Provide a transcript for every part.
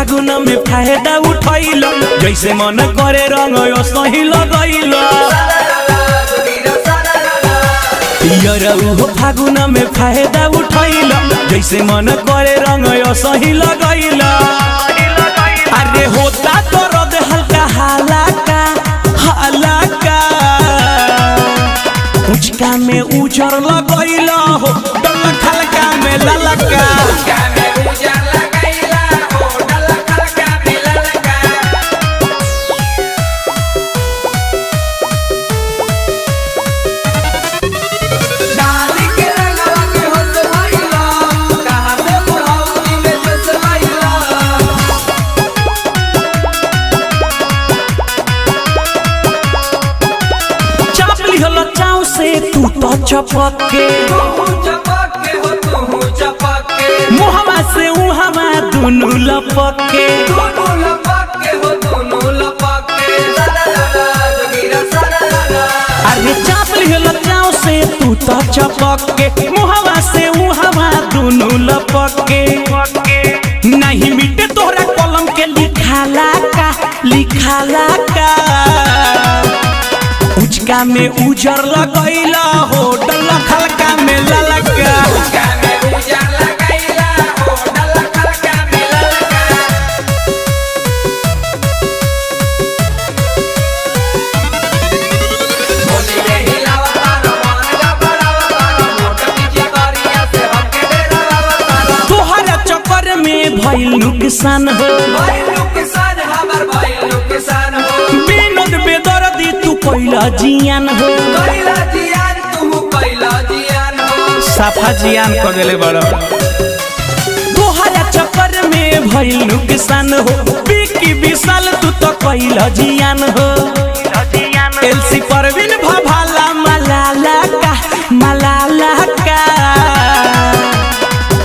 फागुन में फायदा उठैल जैसे मन करे रंग सही लगैल हो फागुन में फायदा उठैल जैसे मन करे रंग सही लगैल अरे होता तो रद हल्का हालाका हालाका उचका में उजर लगैल हो डलक हल्का में ललका तू तो चपके मुहवा से उहवा दुनु लपके अरे चाप लिहल चाव से तू तो चपके मुहवा से उहवा दुनु लपके नहीं मिटे तोहरा कलम के लिखाला का उचका में उजर लगैला हो डलक हल्का में ललका उचका में उजर लगैला हो डलक हल्का में ललका बोली रे हिलावा मन का बड़ावा मोट पीछे करिया से हमके डेरावा तोहरा चक्कर में भइल नुकसान हमर भइल नुकसान हो कैला जियान हो साफा जियान कर देले बड़ तोहरा चक्कर में भइल नुकसान हो बिकी विशाल तू तो कैला जियान हो एलसी परवीन भभाला मलाला का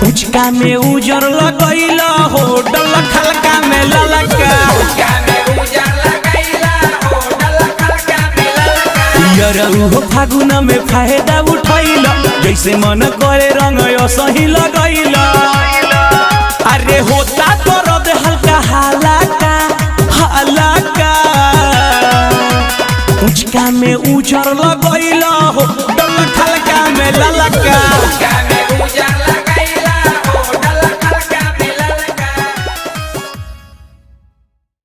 उचका में उजर लगैला हो डलक हल्का में ललका हो फागुन में फायदा उठैल जैसे मन करे रंग सही लगैल अरे होता तो रद हल्का हालाका उचका में उजर लगैल हो डलक हल्का में ललका।